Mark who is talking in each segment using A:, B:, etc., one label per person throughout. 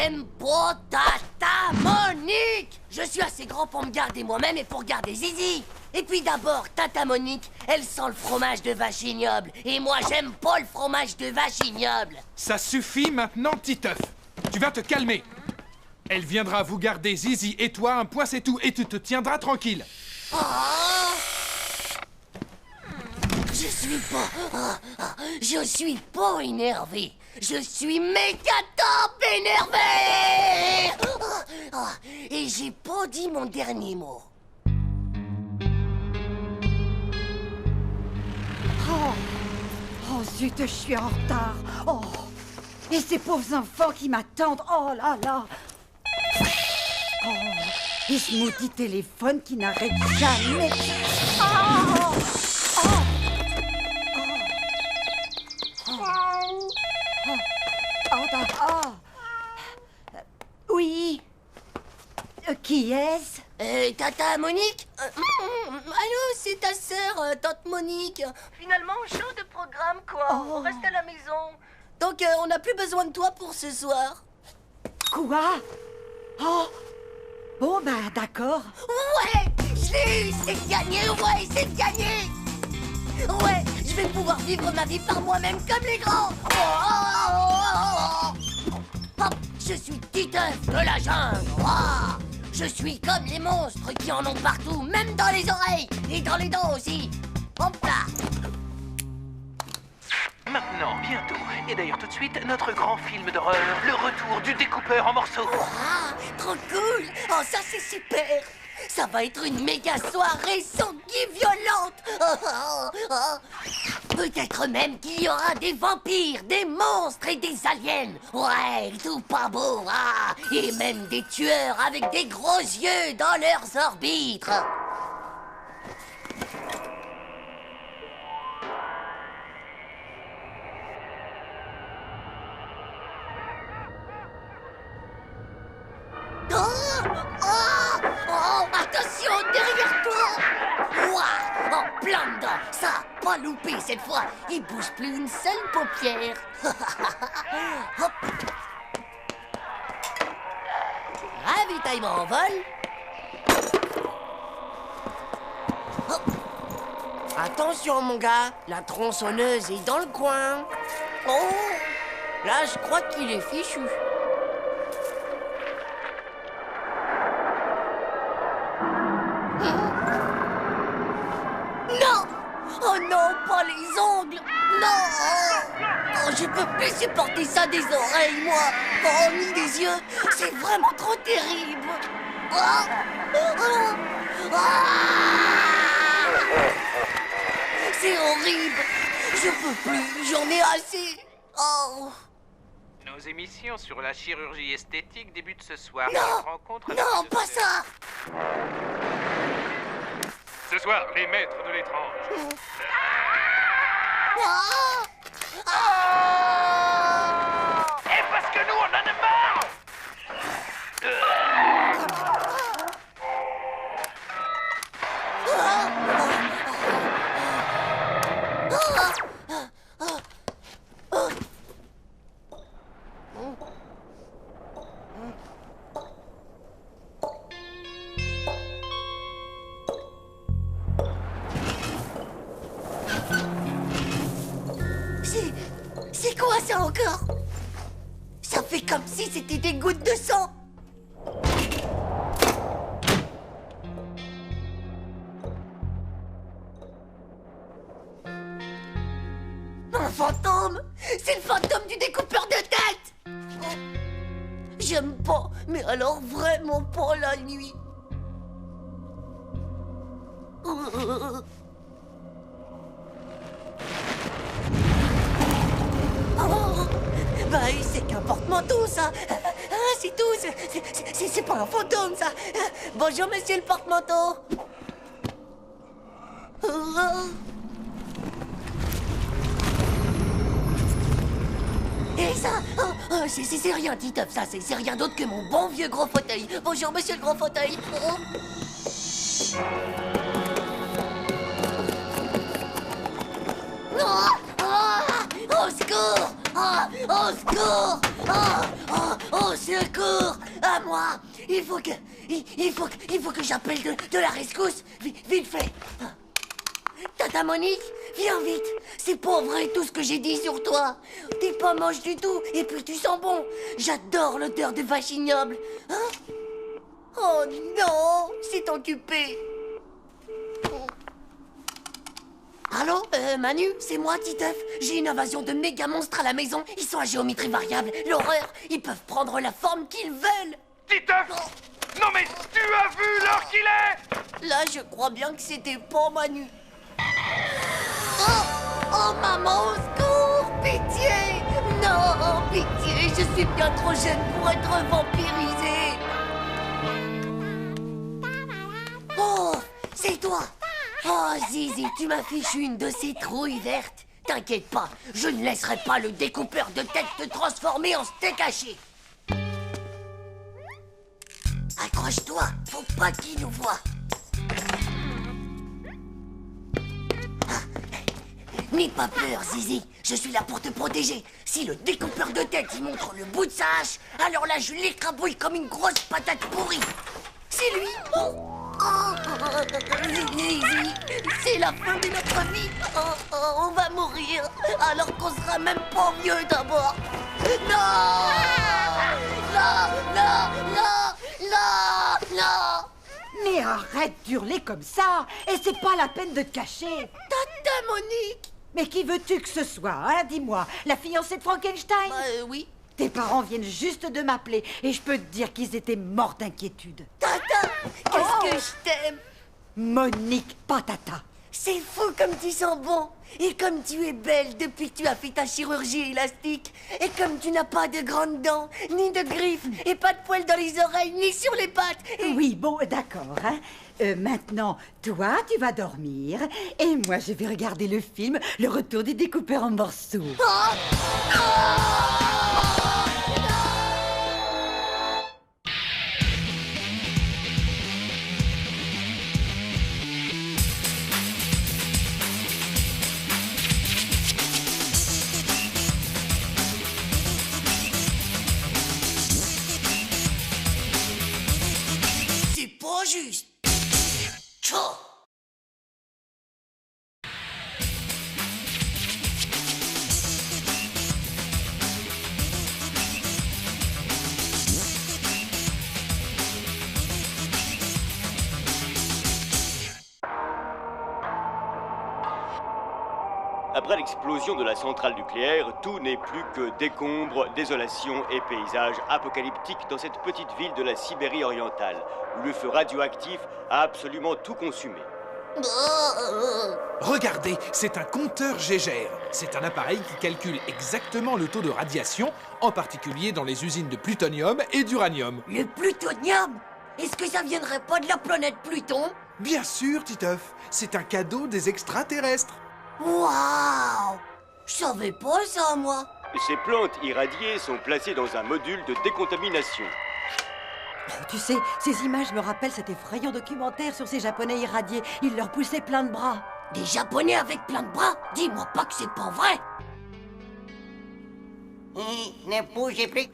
A: j'aime pas Tata Monique. Je suis assez grand pour me garder moi-même et pour garder Zizi. Et puis d'abord, Tata Monique, elle sent le fromage de vache ignoble. Et moi, j'aime pas le fromage de vache ignoble.
B: Ça suffit maintenant, Titeuf. Tu vas te calmer. Elle viendra vous garder Zizi et toi, un point c'est tout, et tu te tiendras tranquille.
A: Oh, je suis pas énervé. Je suis méga top énervé. Et j'ai pas dit mon dernier mot.
C: Oh zut, je suis en retard. Oh, et ces pauvres enfants qui m'attendent. Oh là là. Oh, et ce maudit téléphone qui n'arrête jamais. Oh, oh, oui. Qui est-ce?
A: Tata Monique? Allô, c'est ta sœur, Tante Monique. Finalement, change de programme, quoi.
C: Oh.
A: On reste à la maison. Donc, on n'a plus besoin de toi pour ce soir.
C: Quoi? Oh. Bon, ben, d'accord.
A: Ouais, je l'ai eu, c'est gagné, ouais, c'est gagné. Ouais, je vais pouvoir vivre ma vie par moi-même comme les grands. Hop, je suis Titeuf de la jungle. Oh, je suis comme les monstres qui en ont partout, même dans les oreilles et dans les dents aussi. Hop là.
D: Maintenant, bientôt, et d'ailleurs tout de suite, notre grand film d'horreur, le retour du découpeur en morceaux.
A: Ah, trop cool. Oh, ça c'est super. Ça va être une méga soirée sanguine violente. Peut-être même qu'il y aura des vampires, des monstres et des aliens. Ouais, tout pas beau, ah. Et même des tueurs avec des gros yeux dans leurs orbites. Oh, attention, derrière toi. Ouah, en plein dedans. Ça a pas loupé cette fois. Il bouge plus une seule paupière. Hop. Ravitaillement en vol. Hop. Attention, mon gars. La tronçonneuse est dans le coin. Oh, là, je crois qu'il est fichu. Non! Oh non, pas les ongles! Non! Oh, je peux plus supporter ça des oreilles, moi! Oh, ni des yeux! C'est vraiment trop terrible! Oh! Oh! Ah! C'est horrible! Je peux plus, j'en ai assez! Oh!
D: Nos émissions sur la chirurgie esthétique débutent ce soir.
A: Non!
D: Rencontre
A: Non, pas ça!
D: Ce soir, les maîtres de l'étrange.
A: Ah!
D: Et parce que nous, on en a marre.
A: C'est quoi ça encore? Ça fait comme si c'était des gouttes de sang. Un fantôme! C'est le fantôme du découpeur de tête! Oh. J'aime pas, mais alors vraiment pas la nuit. Bah, c'est qu'un porte-manteau, ça. C'est tout. C'est pas un fantôme, ça. Bonjour, monsieur le porte-manteau. Et ça, c'est rien, Titeuf, ça. C'est rien d'autre que mon bon vieux gros fauteuil. Bonjour, monsieur le gros fauteuil. Au secours! Au secours! Au secours! À moi! Il faut que j'appelle de la rescousse! Vite fait! Tata Monique, viens vite! C'est pas vrai tout ce que j'ai dit sur toi! T'es pas moche du tout, et puis tu sens bon! J'adore l'odeur de vache ignoble! Hein? Oh non! C'est occupé! Allô, Manu, c'est moi, Titeuf. J'ai une invasion de méga monstres à la maison. Ils sont à géométrie variable. L'horreur! Ils peuvent prendre la forme qu'ils veulent!
D: Titeuf! Non mais tu as vu l'heure qu'il est?
A: Là, je crois bien que c'était pas Manu. Oh, maman, au secours! Pitié! Non, pitié, je suis bien trop jeune pour être vampirisée. Oh, c'est toi! Oh, Zizi, tu m'as fichu une de ces trouilles vertes. T'inquiète pas, je ne laisserai pas le découpeur de tête te transformer en steak haché. Accroche-toi, faut pas qu'il nous voie. N'aie pas peur, Zizi. Je suis là pour te protéger. Si le découpeur de tête y montre le bout de sa hache, alors là, je l'écrabouille comme une grosse patate pourrie. C'est lui. Zizi, c'est la fin de notre vie. On va mourir, alors qu'on sera même pas vieux d'abord. Non! Non!
C: Mais arrête d'hurler comme ça. Et c'est pas la peine de te cacher.
A: Tata Monique!
C: Mais qui veux-tu que ce soit, hein? Dis-moi, la fiancée de Frankenstein?
A: Oui.
C: Tes parents viennent juste de m'appeler et je peux te dire qu'ils étaient morts d'inquiétude.
A: Tata, qu'est-ce que je t'aime!
C: Monique, pas Tata.
A: C'est fou comme tu sens bon. Et comme tu es belle depuis que tu as fait ta chirurgie élastique. Et comme tu n'as pas de grandes dents, ni de griffes, et pas de poils dans les oreilles, ni sur les pattes. Et...
C: Oui, bon, d'accord, hein. Maintenant, toi, tu vas dormir. Et moi, je vais regarder le film Le Retour des découpeurs en morceaux.
A: C'est pas juste. Tchou.
E: Après l'explosion de la centrale nucléaire, tout n'est plus que décombres, désolation et paysages apocalyptiques dans cette petite ville de la Sibérie orientale, où le feu radioactif a absolument tout consumé.
B: Regardez, c'est un compteur Gégère. C'est un appareil qui calcule exactement le taux de radiation, en particulier dans les usines de plutonium et d'uranium.
A: Le plutonium? Est-ce que ça viendrait pas de la planète Pluton?
B: Bien sûr, Titeuf, c'est un cadeau des extraterrestres.
A: Waouh! Je savais pas ça, moi.
E: Ces plantes irradiées sont placées dans un module de décontamination.
C: Tu sais, ces images me rappellent cet effrayant documentaire sur ces Japonais irradiés. Ils leur poussaient plein de bras.
A: Des Japonais avec plein de bras? Dis-moi pas que c'est pas vrai.
F: Ne bougez plus.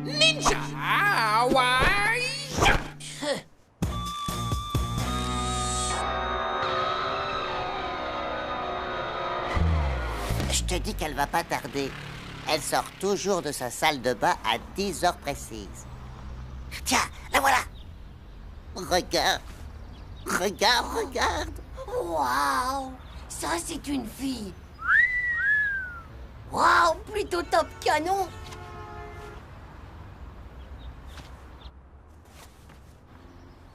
B: Ninja! Ah, ouais!
F: Je te dis qu'elle va pas tarder. Elle sort toujours de sa salle de bain à 10 heures précises. Tiens, la voilà. Regarde. Regarde.
A: Waouh! Ça, c'est une fille. Waouh! Plutôt top canon.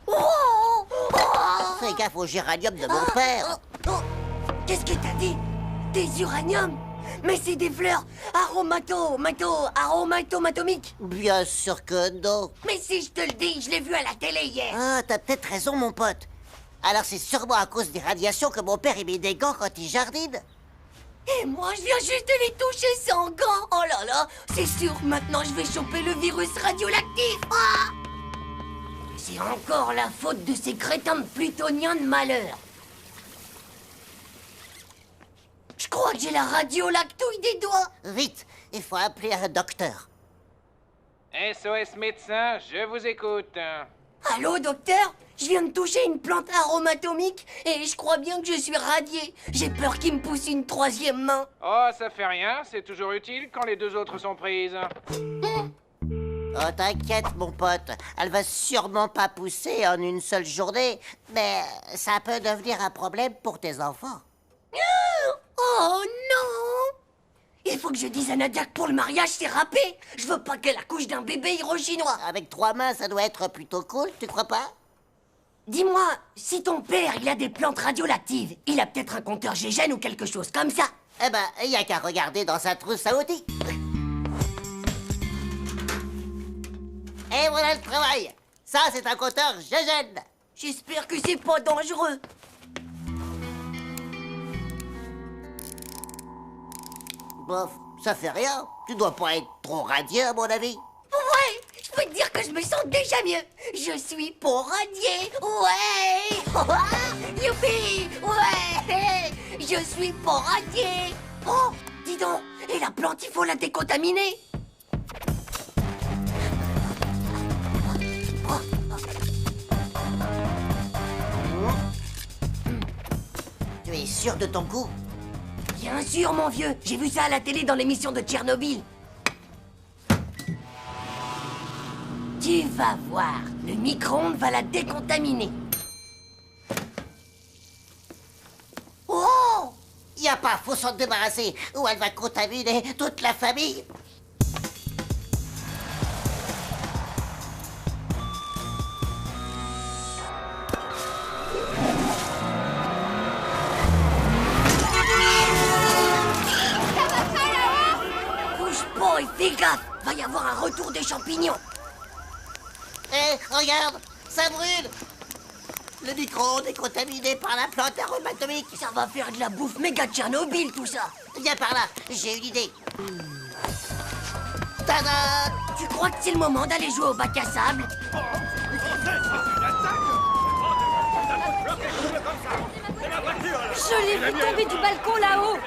A: Oh!
F: Fais gaffe au géranium de mon père.
A: Qu'est-ce que t'as dit? Des uraniums? Mais c'est des fleurs aromatomatomiques.
F: Bien sûr que non.
A: Mais si je te le dis, je l'ai vu à la télé hier.
F: Ah, t'as peut-être raison, mon pote. Alors c'est sûrement à cause des radiations que mon père met des gants quand il jardine.
A: Et moi, je viens juste de les toucher sans gants. Oh là là, c'est sûr, maintenant je vais choper le virus radioactif. Ah! C'est encore la faute de ces crétins de plutoniens de malheur. Je crois que j'ai la radio-lactouille des doigts.
F: Vite, il faut appeler un docteur.
D: SOS médecin, je vous écoute.
A: Allô, docteur? Je viens de toucher une plante aromatomique et je crois bien que je suis radié. J'ai peur qu'il me pousse une troisième main.
D: Oh, ça fait rien, c'est toujours utile quand les deux autres sont prises.
F: Oh, t'inquiète, mon pote. Elle va sûrement pas pousser en une seule journée, mais ça peut devenir un problème pour tes enfants.
A: Oh non! Il faut que je dise à Nadia que pour le mariage, c'est râpé. Je veux pas qu'elle accouche d'un bébé hirochinois.
F: Avec 3 mains, ça doit être plutôt cool, tu crois pas?
A: Dis-moi, si ton père, il a des plantes radiolactives, il a peut-être un compteur GGN ou quelque chose comme ça.
F: Eh ben, il y a qu'à regarder dans sa trousse à outils. Et voilà le travail. Ça, c'est un compteur GGN.
A: J'espère que c'est pas dangereux.
F: Bof, ça fait rien. Tu dois pas être trop radieux, à mon avis.
A: Ouais, je peux te dire que je me sens déjà mieux. Je suis pour radier. Ouais. Youpi. Ouais. Je suis pour radier. Oh, dis donc. Et la plante, il faut la décontaminer.
F: Tu es sûr de ton coup?
A: Bien sûr, mon vieux. J'ai vu ça à la télé dans l'émission de Tchernobyl. Tu vas voir. Le micro-ondes va la décontaminer. Oh!
F: Y a pas, faut s'en débarrasser, ou elle va contaminer toute la famille.
A: Bouge pas et fais gaffe. Va y avoir un retour des champignons.
F: Eh, regarde, ça brûle. Le micro-ondes est contaminé par la plante aromatomique.
A: Ça va faire de la bouffe méga Tchernobyl, tout ça.
F: Viens par là, j'ai une idée. Tada!
A: Tu crois que c'est le moment d'aller jouer au bac à sable?
C: Je l'ai vu tomber du balcon là-haut.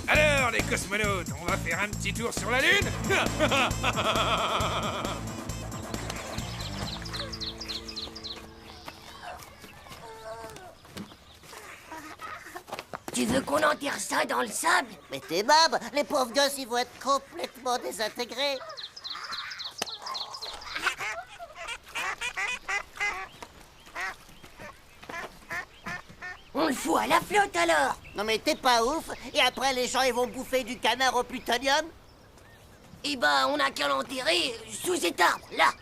B: Alors, les cosmonautes, on va faire un petit tour sur la Lune?
A: Tu veux qu'on enterre ça dans le sable?
F: Mais t'es bab, les pauvres gosses, ils vont être complètement désintégrés.
A: On le fout à la flotte alors.
F: Non mais t'es pas ouf, et après les gens ils vont bouffer du canard au plutonium?
A: Eh ben, on a qu'à l'enterrer sous cet arbre, là.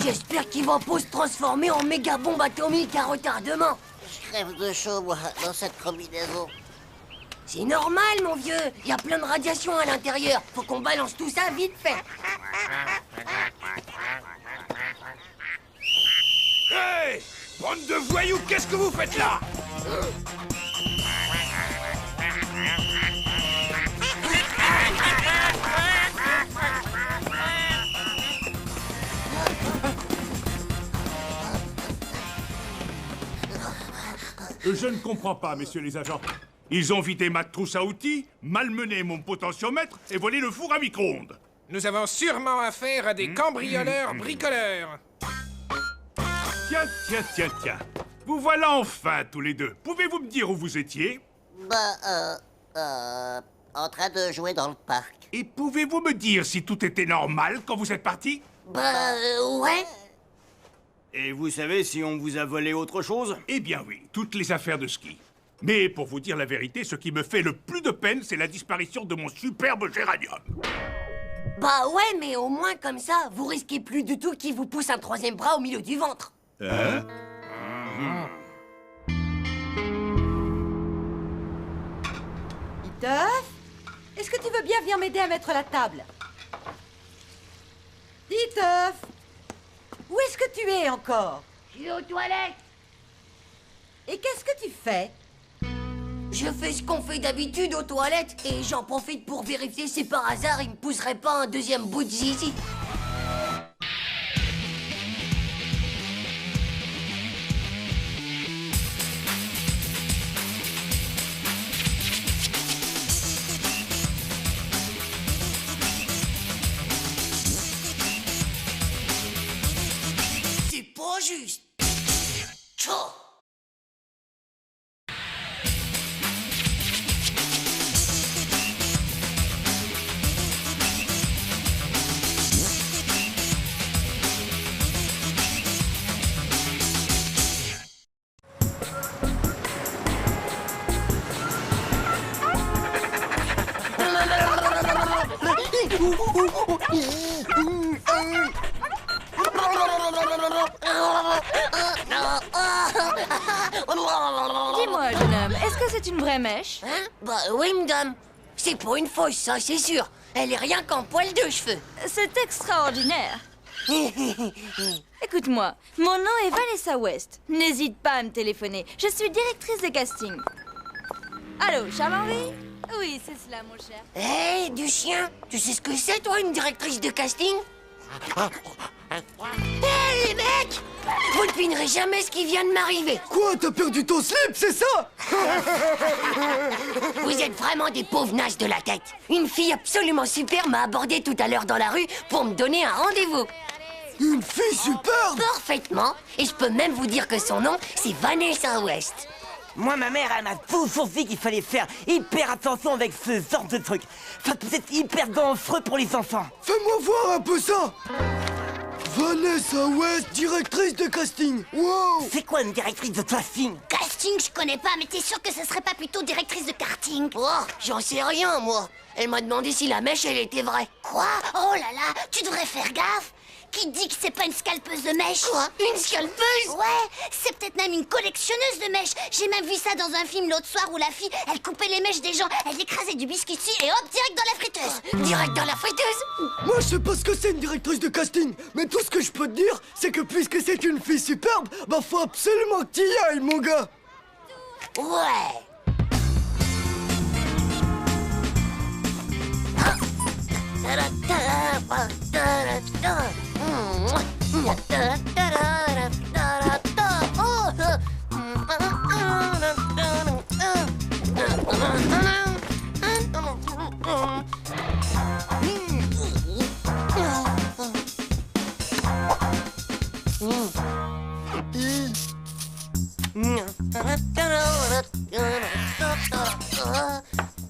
A: J'espère qu'ils vont pas se transformer en méga bombe atomique à retardement.
F: Je crève de chaud, moi, dans cette combinaison.
A: C'est normal, mon vieux. Il y a plein de radiation à l'intérieur. Faut qu'on balance tout ça vite fait.
B: Hey! Bande de voyous, qu'est-ce que vous faites là?
G: Je ne comprends pas, messieurs les agents. Ils ont vidé ma trousse à outils, malmené mon potentiomètre et volé le four à micro-ondes.
B: Nous avons sûrement affaire à des cambrioleurs bricoleurs.
G: Tiens. Vous voilà enfin, tous les deux. Pouvez-vous me dire où vous étiez?
F: En train de jouer dans le parc.
G: Et pouvez-vous me dire si tout était normal quand vous êtes partis?
A: Ouais.
E: Et vous savez si on vous a volé autre chose?
G: Eh bien oui, toutes les affaires de ski. Mais pour vous dire la vérité, ce qui me fait le plus de peine, c'est la disparition de mon superbe géranium.
A: Bah ouais, mais au moins comme ça, vous risquez plus du tout qu'il vous pousse un troisième bras au milieu du ventre.
G: Hein?
C: Titeuf, est-ce que tu veux bien venir m'aider à mettre la table? Titeuf, où est-ce que tu es encore?
A: Je suis aux toilettes.
C: Et qu'est-ce que tu fais?
A: Je fais ce qu'on fait d'habitude aux toilettes et j'en profite pour vérifier si par hasard il me pousserait pas un deuxième bout de zizi. C'est pas juste. Tchou.
H: Dis-moi, jeune homme, est-ce que c'est une vraie mèche?
A: Hein? Bah oui, madame. C'est pas une fausse, ça, c'est sûr. Elle est rien qu'en poil de cheveux.
H: C'est extraordinaire. Écoute-moi, mon nom est Vanessa West. N'hésite pas à me téléphoner. Je suis directrice de casting. Allô, Charles-Henri? Oui, c'est cela, mon cher.
A: Hé, du chien. Tu sais ce que c'est, toi, une directrice de casting? Hé, les mecs! Vous ne devinerez jamais ce qui vient de m'arriver.
I: Quoi, t'as perdu ton slip, c'est ça?
A: Vous êtes vraiment des pauvres nages de la tête. Une fille absolument super m'a abordé tout à l'heure dans la rue pour me donner un rendez-vous.
I: Une fille superbe!
A: Parfaitement. Et je peux même vous dire que son nom, c'est Vanessa West.
J: Moi, ma mère, elle m'a toujours dit qu'il fallait faire hyper attention avec ce genre de truc. Ça peut être hyper dangereux pour les enfants.
I: Fais-moi voir un peu ça! Vanessa West, directrice de casting. Wow!
J: C'est quoi une directrice de casting?
A: Casting, je connais pas, mais t'es sûr que ce serait pas plutôt directrice de karting? Oh, j'en sais rien, moi. Elle m'a demandé si la mèche, elle était vraie.
K: Quoi? Oh là là, tu devrais faire gaffe. Qui dit que c'est pas une scalpeuse de mèches?
A: Quoi? Une scalpeuse?
K: Ouais, c'est peut-être même une collectionneuse de mèches. J'ai même vu ça dans un film l'autre soir où la fille, elle coupait les mèches des gens, elle écrasait du biscuit et hop, direct dans la friteuse.
A: Direct dans la friteuse?
I: Moi, je sais pas ce que c'est une directrice de casting, mais tout ce que je peux te dire, c'est que puisque c'est une fille superbe, bah faut absolument que t'y ailles, mon gars.
A: Ouais.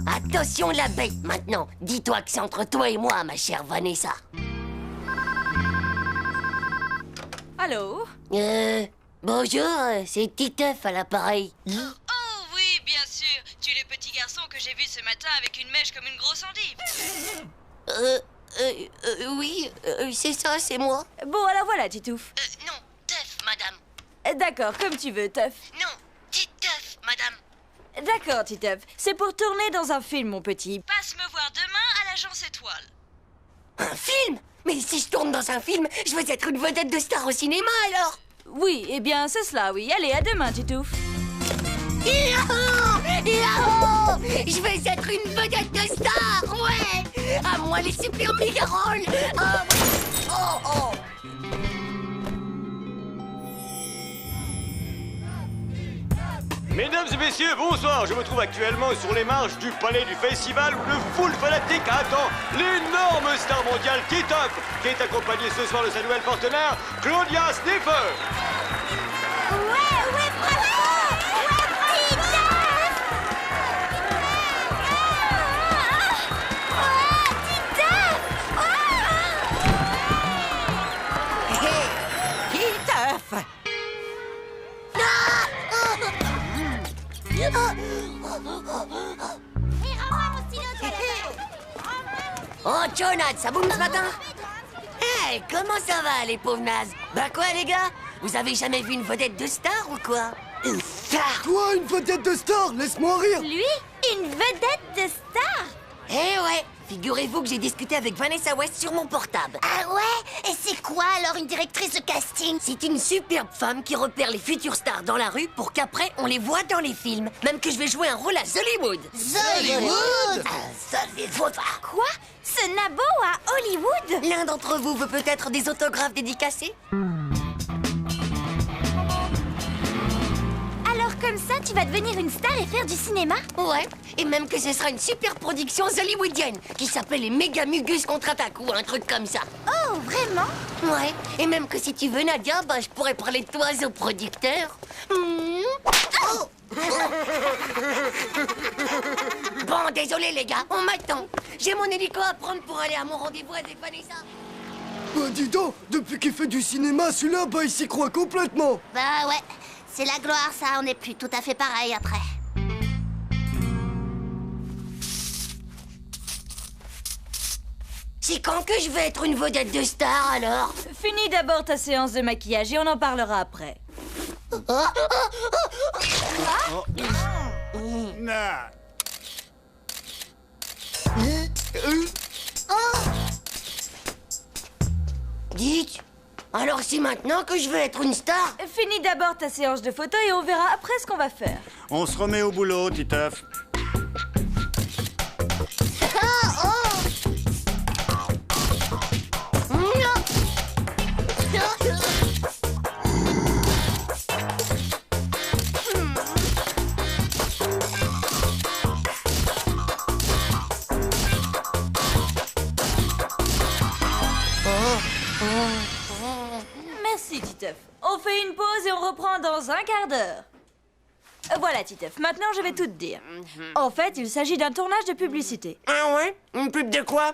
A: Attention la bête maintenant. Dis-toi que c'est entre toi et moi, ma chère Vanessa.
H: Allô?
A: Bonjour, c'est Titeuf à l'appareil.
H: Oh oui, bien sûr. Tu es le petit garçon que j'ai vu ce matin avec une mèche comme une grosse endive.
A: Oui, c'est ça, c'est moi.
H: Bon, alors voilà, Titouf.
A: Non, Teuf, madame.
H: D'accord, comme tu veux, Teuf.
A: Non, Titeuf, madame.
H: D'accord, Titeuf. C'est pour tourner dans un film, mon petit. Passe me voir demain à l'agence Étoile.
A: Un film? Mais si je tourne dans un film, je vais être une vedette de star au cinéma, alors.
H: Oui, eh bien, c'est cela, oui. Allez, à demain, Titouf.
A: Yahoo! Yahoo! Je vais être une vedette de star, ouais! À moi les super méga rôles! Oh!
E: Mesdames et messieurs, bonsoir. Je me trouve actuellement sur les marches du palais du festival où le full fanatique attend l'énorme star mondiale Titeuf, qui est accompagné ce soir de sa nouvelle partenaire, Claudia Sniffer.
K: Ouais, bravo! Ouais, Titeuf!
J: Titeuf!
A: Oh, Jonathan, ça boum ce matin? Hey, comment ça va, les pauvres nazes? Bah quoi, les gars? Vous avez jamais vu une vedette de star ou quoi?
J: Une star!
I: Toi, une vedette de star, laisse-moi rire.
K: Lui, une vedette de star?
A: Eh ouais, figurez-vous que j'ai discuté avec Vanessa West sur mon portable.
K: Ah ouais? Et c'est quoi alors une directrice de casting?
A: C'est une superbe femme qui repère les futures stars dans la rue pour qu'après on les voit dans les films. Même que je vais jouer un rôle à Zollywood.
K: Zollywood?
A: Zollywood.
H: Quoi? Ce nabo à Hollywood?
A: L'un d'entre vous veut peut-être des autographes dédicacés?
H: Alors comme ça, tu vas devenir une star et faire du cinéma?
A: Ouais, et même que ce sera une super production zollywoodienne qui s'appelle les Méga Mugus contre-attaque ou un truc comme ça.
H: Oh, vraiment?
A: Ouais, et même que si tu veux, Nadia, bah, je pourrais parler de toi au producteur. Oh bon, désolé les gars, on m'attend. J'ai mon hélico à prendre pour aller à mon rendez-vous avec Vanessa.
I: Bah dis donc, depuis qu'il fait du cinéma, celui-là, bah il s'y croit complètement.
K: Bah ouais, c'est la gloire ça, on n'est plus tout à fait pareil après.
A: C'est quand que je vais être une vedette de star alors?
H: Finis d'abord ta séance de maquillage et on en parlera après.
G: Nah.
A: Dites, alors c'est maintenant que je veux être une star?
H: Finis d'abord ta séance de photo et on verra après ce qu'on va faire.
L: On se remet au boulot, Titeuf.
H: Merci, Titeuf. On fait une pause et on reprend dans un quart d'heure. Voilà, Titeuf. Maintenant, je vais tout te dire. En fait, il s'agit d'un tournage de publicité.
A: Ah ouais? Une pub de quoi?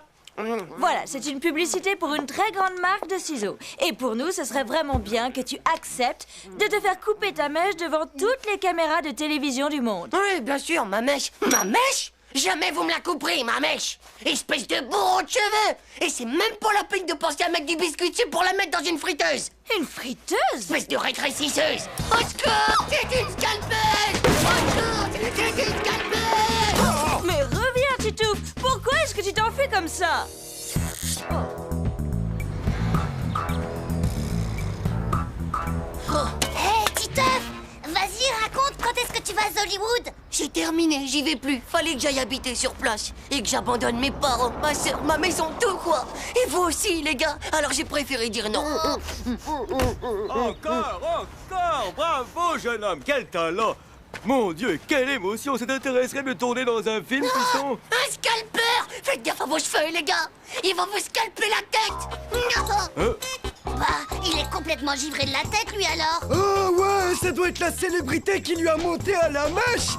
H: Voilà, c'est une publicité pour une très grande marque de ciseaux. Et pour nous, ce serait vraiment bien que tu acceptes de te faire couper ta mèche devant toutes les caméras de télévision du monde.
A: Oui, bien sûr, ma mèche. Ma mèche? Jamais vous me la couperez, ma mèche! Espèce de bourreau de cheveux! Et c'est même pas la peine de penser à mettre du biscuit dessus pour la mettre dans une friteuse!
H: Une friteuse?
A: Espèce de rétrécisseuse! Au secours! C'est une scalpeuse! Au secours! C'est une scalpeuse!
H: Mais reviens, Titouf! Pourquoi est-ce que tu t'enfuis comme ça?
K: Hé, Titeuf! Vas-y, raconte quand est-ce que tu vas à Hollywood?
A: J'ai terminé, j'y vais plus. Fallait que j'aille habiter sur place. Et que j'abandonne mes parents, ma soeur, ma maison, tout quoi. Et vous aussi, les gars. Alors j'ai préféré dire non.
E: Encore! Bravo, jeune homme! Quel talent! Mon Dieu, quelle émotion! Ça t'intéresserait de tourner dans un film, piston?
A: Un scalpeur! Faites gaffe à vos cheveux, les gars. Ils vont vous scalper la tête.
K: Bah, il est complètement givré de la tête, lui, alors.
I: Ah ouais, ça doit être la célébrité qui lui a monté à la mèche.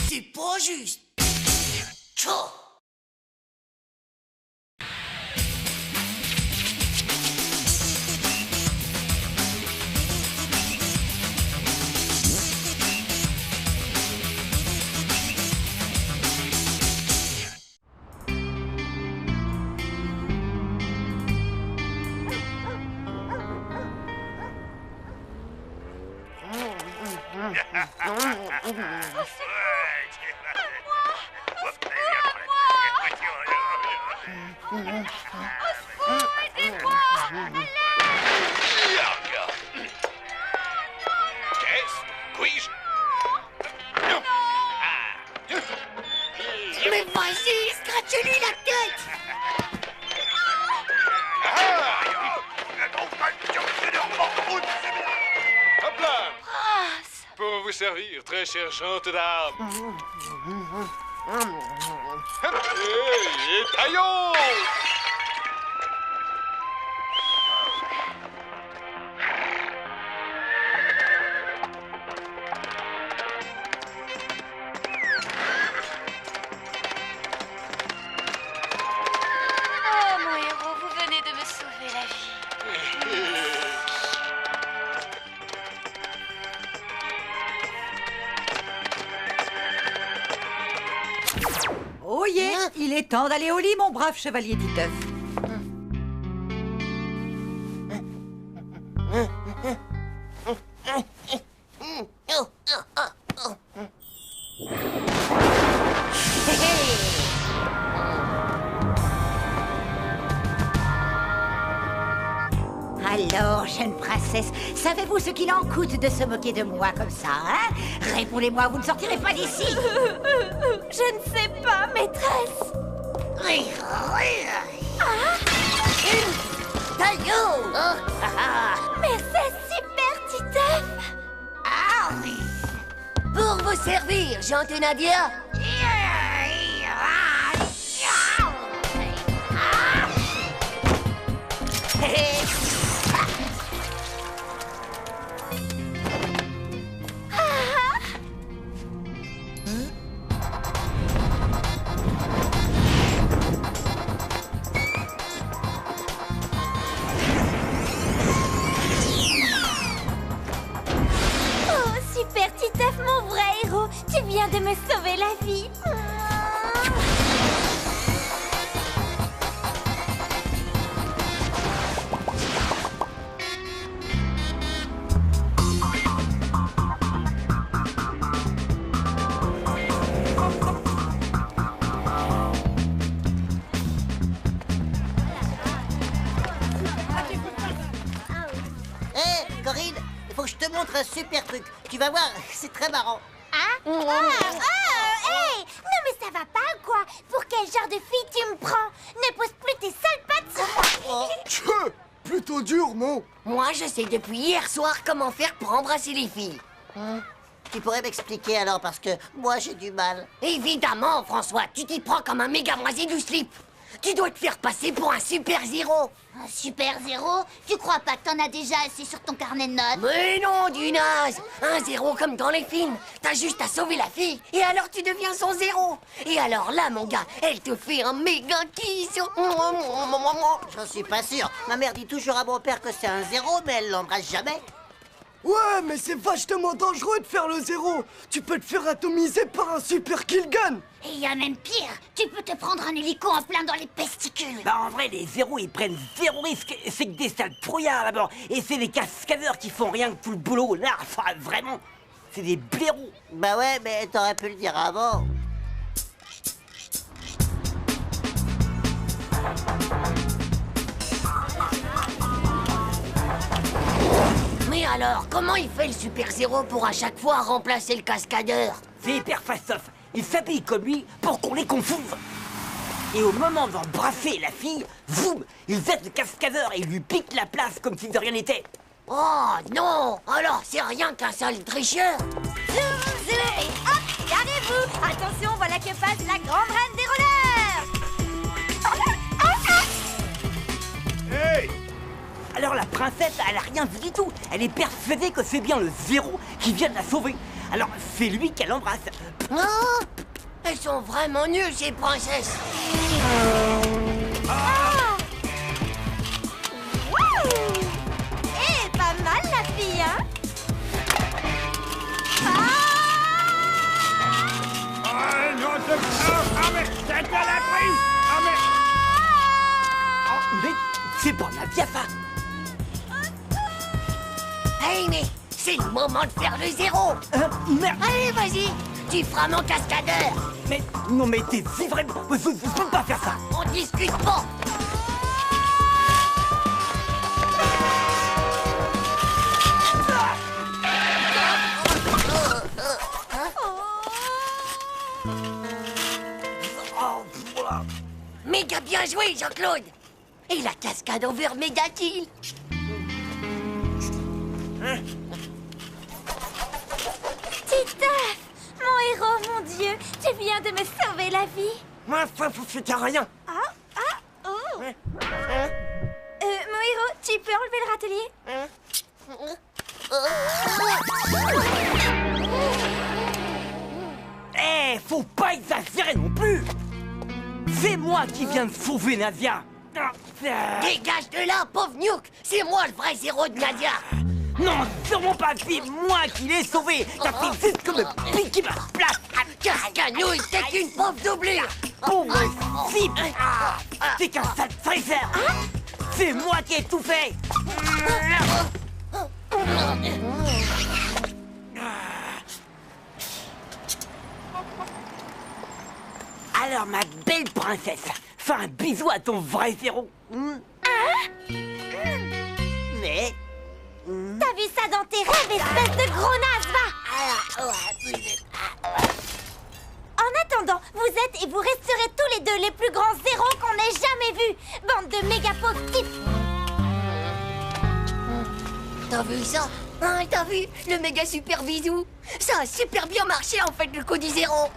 A: C'est pas juste. Tchou. Mais vas-y, scratche-lui la tête.
M: Hop là! Pour vous servir, très chère gente d'âme. Hey, et taillons!
N: Oh, mon héros, vous venez de me sauver la vie.
C: est temps d'aller au lit, mon brave chevalier Titeuf. Alors, jeune princesse, savez-vous ce qu'il en coûte de se moquer de moi comme ça, hein? Répondez-moi, vous ne sortirez pas d'ici.
H: Je ne sais pas, maîtresse.
A: Mais c'est super, Titeuf. Pour vous servir, Jean Nadia.
K: Oh, super Titeuf, mon vrai héros. Tu viens de me sauver la vie.
F: Hé, Corinne, il faut que je te montre un super truc. Tu vas voir, c'est très marrant.
K: Hey! Non mais ça va pas ou quoi? Pour quel genre de fille tu me prends? Ne pose plus tes sales pattes sur moi.
I: Tchè, plutôt dur, non?
A: Moi, je sais depuis hier soir comment faire pour embrasser les filles.
F: Tu pourrais m'expliquer alors, parce que moi j'ai du mal.
A: Évidemment, François, tu t'y prends comme un méga moisi du slip. Tu dois te faire passer pour un super zéro.
K: Un super zéro? Tu crois pas que t'en as déjà assez sur ton carnet de notes?
A: Mais non, du naze. Un zéro comme dans les films. T'as juste à sauver la fille, et alors tu deviens son zéro. Et alors là, mon gars, elle te fait un méga kiss.
F: J'en suis pas sûr. Ma mère dit toujours à mon père que c'est un zéro, mais elle l'embrasse jamais.
I: Ouais, mais c'est vachement dangereux de faire le zéro. Tu peux te faire atomiser par un super killgun.
K: Et il y a même pire, tu peux te prendre un hélico en plein dans les testicules.
J: Bah en vrai, les zéros, ils prennent zéro risque. C'est que des sales trouillards d'abord. Et c'est des cascadeurs qui font rien que tout le boulot. Là, enfin, vraiment, c'est des blaireaux.
F: Bah ouais, mais t'aurais pu le dire avant.
A: Mais alors, comment il fait le super zéro pour à chaque fois remplacer le cascadeur?
J: C'est hyper fastoff. Ils s'habillent comme lui pour qu'on les confonde. Et au moment d'embrasser la fille, zoom, ils jettent le cascadeur et ils lui piquent la place comme si de rien n'était.
A: Oh non! Alors c'est rien qu'un sale tricheur!
H: Zoom, zoom, et hop, garez-vous. Attention, voilà que passe la grande reine des rollers.
G: Hey!
J: Alors la princesse, elle a rien vu du tout. Elle est persuadée que c'est bien le zéro qui vient de la sauver. Alors c'est lui qu'elle embrasse.
A: Oh, elles sont vraiment nulles, ces princesses!
H: Eh, pas mal la fille, hein?
G: Ah non, mais c'est de la prise! Ah mais...
J: Oh, mais c'est pas Nadia, ça.
A: Hey, mais c'est le moment de faire le zéro!
J: Merde.
A: Allez, vas-y! Tu feras mon cascadeur!
J: Mais non, mais t'es si vraiment... Je peux pas faire ça.
A: On discute pas! Méga bien joué, Jean-Claude! Et la cascade over méga kill!
K: Titeuf, mon héros, mon Dieu, tu viens de me sauver la vie.
J: Moi, ça fait rien.
K: Oh.
H: Mon héros, tu peux enlever le râtelier?
J: Eh, faut pas exagérer non plus. C'est moi qui viens de sauver Nadia.
A: Dégage de là, pauvre Nuke! C'est moi le vrai zéro de Nadia!
J: Non, sûrement pas, c'est moi qui l'ai sauvé. Ça fait juste que me piquer ma place.
A: Cascanouille, t'es une pauvre doublure.
J: Pauvre cible. C'est qu'un sale fraiseur. C'est moi qui ai tout fait. Alors, ma belle princesse, fais un bisou à ton vrai héros. Mais...
K: T'as vu ça dans tes rêves, espèce de gros naze, va! En attendant, vous êtes et vous resterez tous les deux les plus grands zéros qu'on ait jamais vus. Bande de méga pauvres types.
A: T'as vu ça? Hein, t'as vu? Le méga super bisou. Ça a super bien marché en fait, le coup du zéro.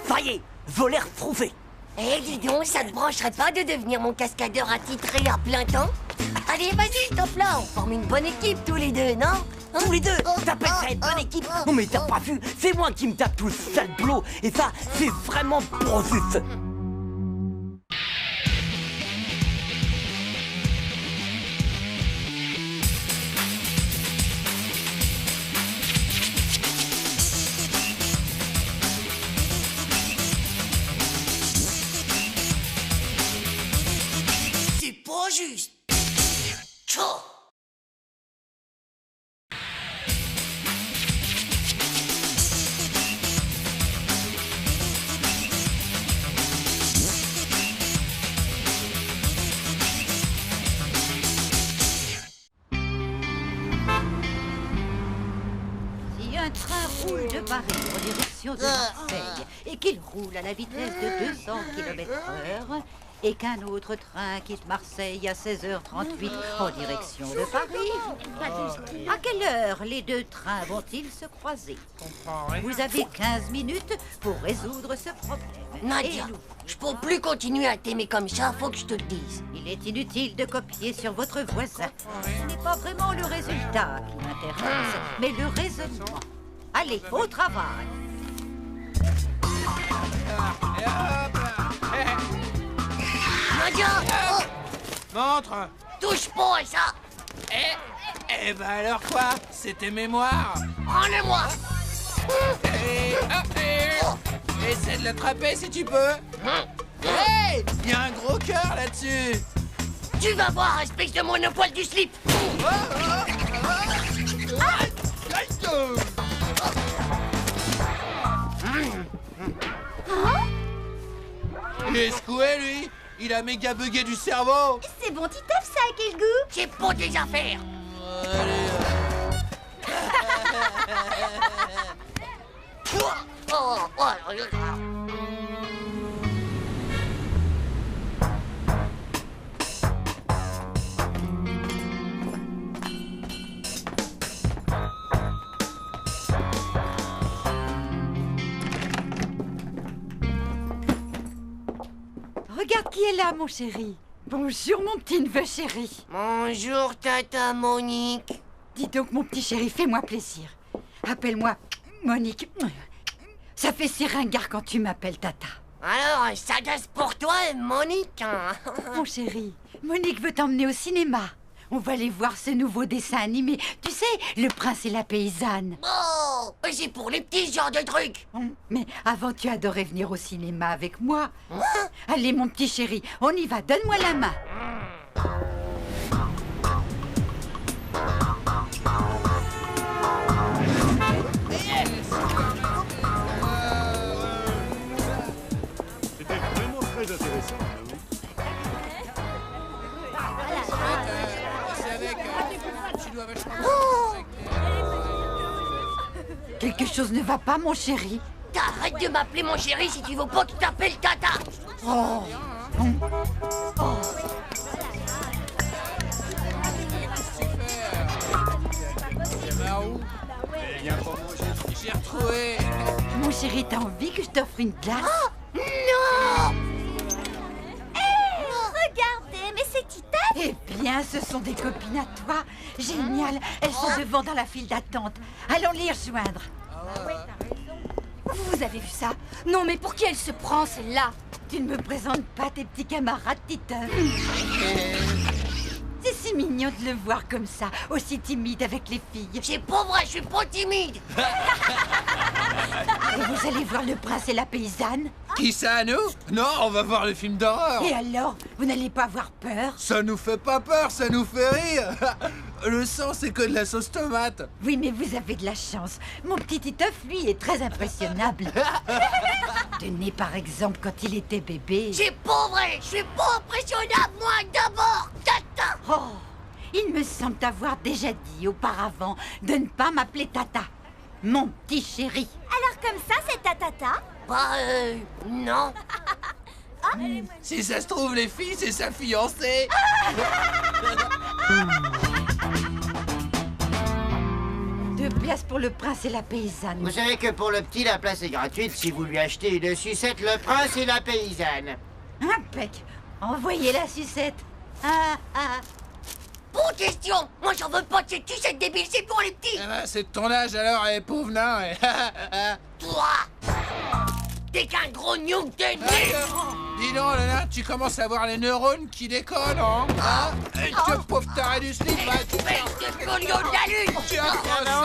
J: Ça y est, voleur trouvé.
A: Eh, dis donc, ça te brancherait pas de devenir mon cascadeur attitré à plein temps? Allez, vas-y, top là, on forme une bonne équipe tous les deux, non? Hein?
J: Tous les deux? T'appelles ça une bonne équipe? Non mais t'as pas vu, c'est moi qui me tape tout le sale boulot. Et ça, c'est vraiment pour juste.
A: Juste. Tchou.
C: Si un train roule de Paris en direction de Marseille et qu'il roule à la vitesse de 200 km/h, et qu'un autre train quitte Marseille à 16h38 en direction de Paris, à quelle heure les deux trains vont-ils se croiser? Vous avez 15 minutes pour résoudre ce problème.
A: Nadia, je peux plus continuer à t'aimer comme ça, faut que je te le dise.
C: Il est inutile de copier sur votre voisin. Ce n'est pas vraiment le résultat qui m'intéresse, mais le raisonnement. Allez, au travail.
A: Nadia, oh,
B: Montre.
A: touche pas à ça.
B: Eh ben alors quoi? C'est tes mémoires.
A: Prends-le-moi.
B: Essaie de l'attraper si tu peux. Hey, il y a un gros cœur là-dessus.
A: Tu vas voir, espèce de monopole du slip.
B: Il est secoué, lui. Il a méga bugué du cerveau.
K: C'est bon, Titeuf, ça a quel goût?
A: C'est pour tes affaires.
C: Regarde qui est là, mon chéri. Bonjour, mon petit neveu chéri.
A: Bonjour, Tata Monique.
C: Dis donc, mon petit chéri, fais-moi plaisir. Appelle-moi Monique. Ça fait si ringard quand tu m'appelles Tata.
A: Alors, ça casse pour toi, Monique.
C: Mon chéri, Monique veut t'emmener au cinéma. On va aller voir ce nouveau dessin animé. Tu sais, Le Prince et la Paysanne.
A: Oh, c'est pour les petits genres de trucs.
C: Mais avant, tu adorais venir au cinéma avec moi. Allez, mon petit chéri, on y va. Donne-moi la main.
G: C'était vraiment très intéressant.
C: Quelque chose ne va pas, mon chéri.
A: T'arrêtes de m'appeler mon chéri si tu veux pas qu'il t'appelle Tata.
C: Oh.
B: J'ai retrouvé.
C: Mon chéri, t'as envie que je t'offre une glace?
A: Non.
K: Regardez, mais c'est Titeuf.
C: Eh bien, ce sont des copines à toi. Génial. Elles sont devant dans la file d'attente. Allons les rejoindre.
O: Vous avez vu ça? Non, mais pour qui elle se prend, celle-là?
C: tu ne me présentes pas tes petits camarades, Titeuf? C'est si mignon de le voir comme ça, aussi timide avec les filles.
A: C'est pas vrai, je suis pas timide.
C: Et vous allez voir Le Prince et la Paysanne?
B: Qui ça, nous? Non, on va voir le film d'horreur.
C: Et alors, vous n'allez pas avoir peur?
B: Ça nous fait pas peur, ça nous fait rire. Le sang, c'est que de la sauce tomate.
C: Oui, mais vous avez de la chance. Mon petit Titeuf, lui, est très impressionnable. Tenez, par exemple, quand il était bébé.
A: C'est pas vrai, je suis pas impressionnable, moi, d'abord, Tata.
C: Oh, il me semble t'avoir déjà dit auparavant de ne pas m'appeler Tata. Mon petit chéri.
K: Alors comme ça, c'est ta tata?
A: Bah, non.
B: Si ça se trouve, les filles, c'est sa fiancée.
C: Deux places pour Le Prince et la Paysanne.
F: Vous savez que pour le petit, la place est gratuite si vous lui achetez une sucette Le Prince et la Paysanne.
C: Impec. Envoyez la sucette.
A: Bonne question. Moi, j'en veux pas de cette sucette débile, c'est pour les petits.
B: Eh ben, c'est de ton âge alors, les pauvres nains.
A: Toi, t'es qu'un gros gnouk de nez.
B: Dis donc, le nain, tu commences à avoir les neurones qui déconnent, hein? Que pauvre taré du slip, va te faire...
A: Espèce de collion de la lune.
F: On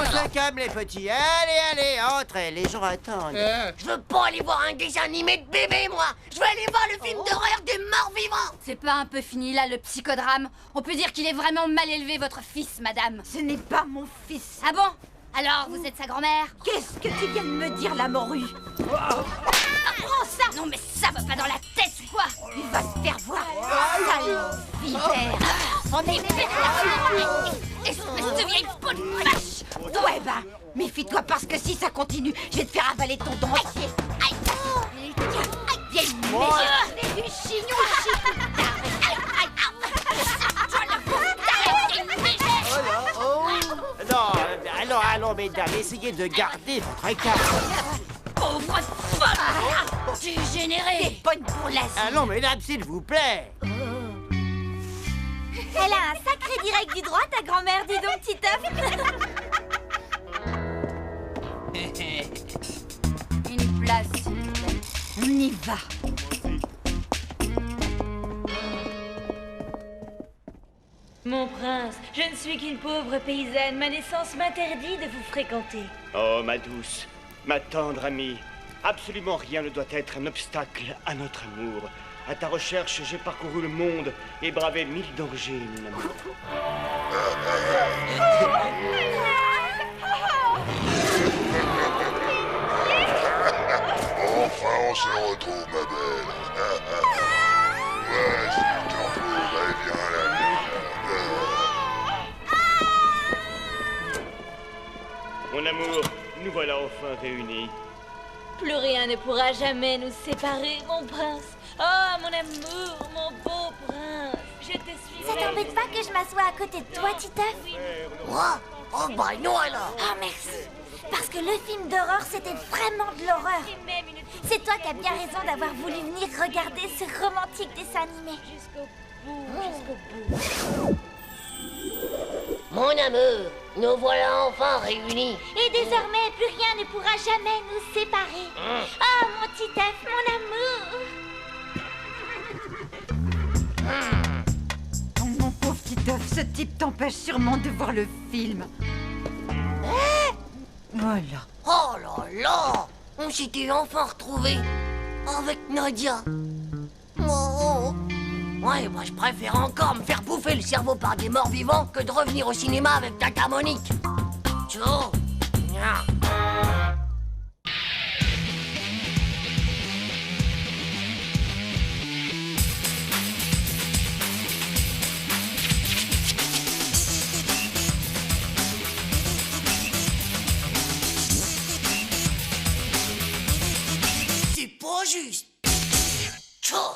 F: se calme, les petits. Allez, entrez, les gens attendent.
A: Je veux pas aller voir un dessin animé de bébé, moi. Je veux aller voir le film d'horreur des morts vivants.
O: C'est pas un peu fini, là, le psychodrame? On peut dire qu'il est vraiment mal élevé, votre fils, madame.
C: Ce n'est pas mon fils.
O: Ah bon? Alors, vous êtes sa grand-mère?
C: Qu'est-ce que tu viens de me dire, la morue?
O: Prends ça! Non, mais ça va pas dans la tête, quoi!
C: Il va se faire voir. Sale vipère.
O: On est espèce de vieille peau de vache!
C: Ouais, bah, méfie-toi parce que si ça continue, je vais te faire avaler ton dentier.
O: Aïe! Vieille merde! Du chignon!
F: Non, allons, mesdames, essayez de garder votre écart.
O: Pauvre folle! Dégénérée!
C: T'es bonne pour l'asile.
F: Allons, mesdames, s'il vous plaît.
K: Elle a un sacré direct du droit, ta grand-mère, dis donc, Titeuf.
O: Une place.
C: On y va.
H: Mon prince, je ne suis qu'une pauvre paysanne. Ma naissance m'interdit de vous fréquenter.
E: Oh, ma douce, ma tendre amie, absolument rien ne doit être un obstacle à notre amour. À ta recherche, j'ai parcouru le monde et bravé 1000 dangers, mon amour.
P: Enfin, on se retrouve, ma belle. Ouais, si je te retrouverai bien la
E: Mon amour, nous voilà enfin réunis.
H: Plus rien ne pourra jamais nous séparer, mon prince. Oh, mon amour, mon beau prince. Je te suis.
K: Ça t'embête pas que je m'assoie à côté de toi, Titeuf?
A: Moi? Oh, bah non alors.
K: Oh, merci. Parce que le film d'horreur, c'était vraiment de l'horreur. C'est toi qui as bien raison d'avoir voulu venir regarder ce romantique dessin animé.
H: Jusqu'au bout.
A: Mon amour, nous voilà enfin réunis.
K: Et désormais, plus rien ne pourra jamais nous séparer. Oh, mon Titeuf, mon amour.
C: Oh, mon pauvre Titeuf, ce type t'empêche sûrement de voir le film. Voilà.
A: Oh là là, on s'était enfin retrouvés avec Nadia. Oh. Ouais, moi je préfère encore me faire bouffer le cerveau par des morts vivants que de revenir au cinéma avec Tata Monique. Ciao. C'est pas juste. Ciao.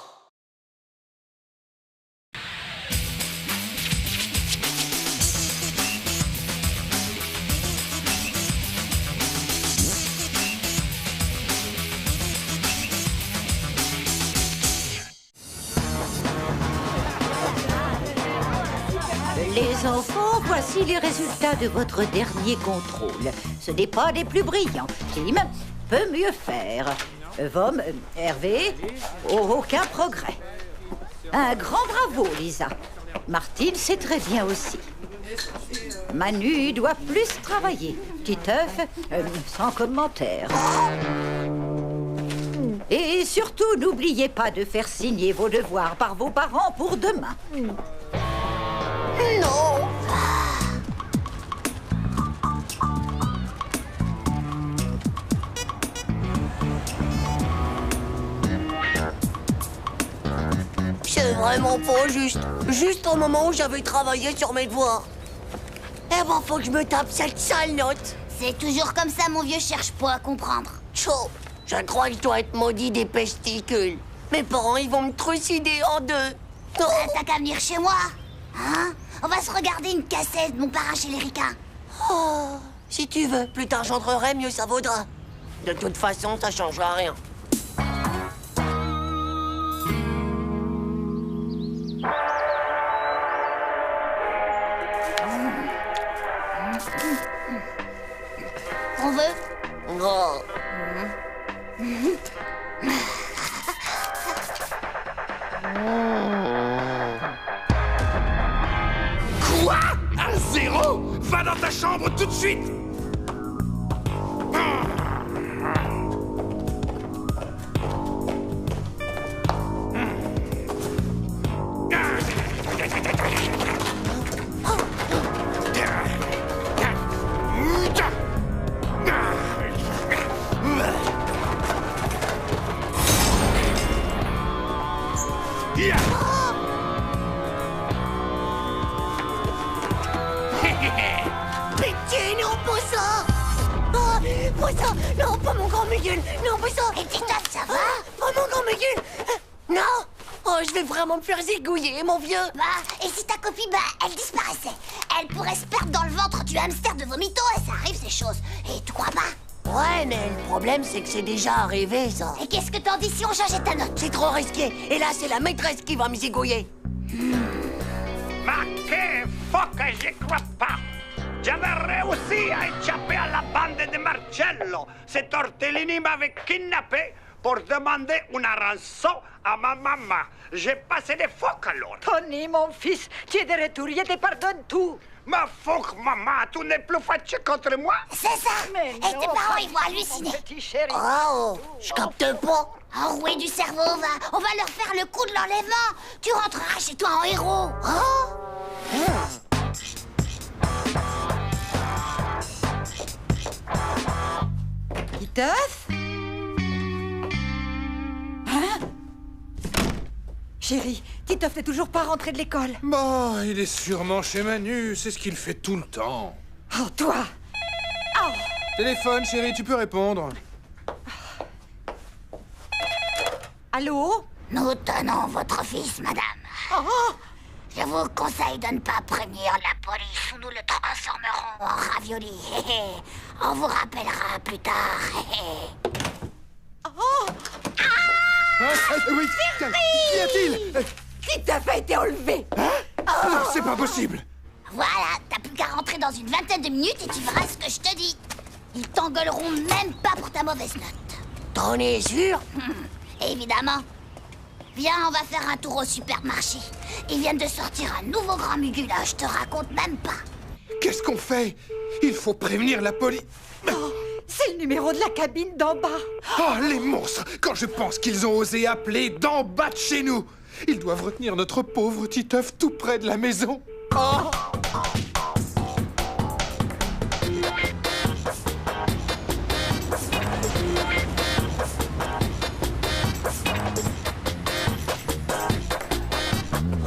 C: Les enfants, voici les résultats de votre dernier contrôle. Ce n'est pas des plus brillants. Tim peut mieux faire. Vom, Hervé, aucun progrès. Un grand bravo, Lisa. Martine, c'est très bien aussi. Manu doit plus travailler. Titeuf, sans commentaire. Et surtout, n'oubliez pas de faire signer vos devoirs par vos parents pour demain.
A: Non. C'est vraiment pas juste. Juste au moment où j'avais travaillé sur mes devoirs. Eh ben, faut que je me tape cette sale note.
K: C'est toujours comme ça, mon vieux, cherche pas à comprendre.
A: Chaud. Je crois que je dois être maudit des pesticules. Mes parents, ils vont me trucider en deux.
K: T'as qu'à venir chez moi. Hein? On va se regarder une cassette de mon parrain chez les ricains.
A: Oh, si tu veux, plus tard j'entrerai, mieux ça vaudra. De toute façon, ça changera rien.
K: On veut?
A: Oh.
G: Quoi? Un 0? Va dans ta chambre tout de suite!
A: Pitié, non, pas ça! Oh, pas ça! Non, pas mon grand Miguel! Non, pas ça!
K: Et Titeuf, ça va?
A: Pas mon grand Miguel! Non! Oh, je vais vraiment me faire zigouiller, mon vieux!
K: Bah, et si ta copie, elle disparaissait? Elle pourrait se perdre dans le ventre du hamster de vomito, et ça arrive, ces choses. Et tu crois pas?
A: Ouais, mais le problème, c'est que c'est déjà arrivé, ça.
K: Et qu'est-ce que t'en dis si on changeait ta note?
A: C'est trop risqué. Et là, c'est la maîtresse qui va me zigouiller.
Q: Ma che foca, j'y crois pas! J'avais réussi à échapper à la bande de Marcello. Cet ortellini m'avait kidnappé pour demander une rançon à ma maman. J'ai passé des phoques alors.
C: Tony, mon fils, tu es de retour, je te pardonne tout.
Q: Ma phoque, maman, tu n'es plus fâché contre moi?
K: C'est ça!
C: Mais
K: et tes parents, ils vont halluciner.
A: Oh, je capte pas.
K: Enroué du cerveau, on va leur faire le coup de l'enlèvement. Tu rentreras chez toi en héros.
C: Titeuf? Hein? Chérie, Titeuf n'est toujours pas rentré de l'école.
B: Bah, il est sûrement chez Manu, c'est ce qu'il fait tout le temps.
C: Oh, toi! Oh.
B: Téléphone, chérie, tu peux répondre.
C: Allô?
K: Nous tenons votre fils, madame.
C: Oh.
K: Je vous conseille de ne pas prévenir la police ou nous le transformerons en ravioli. On vous rappellera plus tard.
C: Oh.
B: Oui, qu'y a-t-il?
C: Titeuf a été enlevé.
B: Non, c'est pas possible.
K: Voilà, t'as plus qu'à rentrer dans une vingtaine de minutes et tu verras ce que je te dis. Ils t'engueuleront même pas pour ta mauvaise note.
A: T'en es sûr?
K: Évidemment. Viens, on va faire un tour au supermarché. Ils viennent de sortir un nouveau grand mugula, je te raconte même pas.
B: Qu'est-ce qu'on fait? Il faut prévenir la police.
C: Oh, c'est le numéro de la cabine d'en bas.
B: Oh, les monstres! Quand je pense qu'ils ont osé appeler d'en bas de chez nous! Ils doivent retenir notre pauvre Titeuf tout près de la maison. Oh!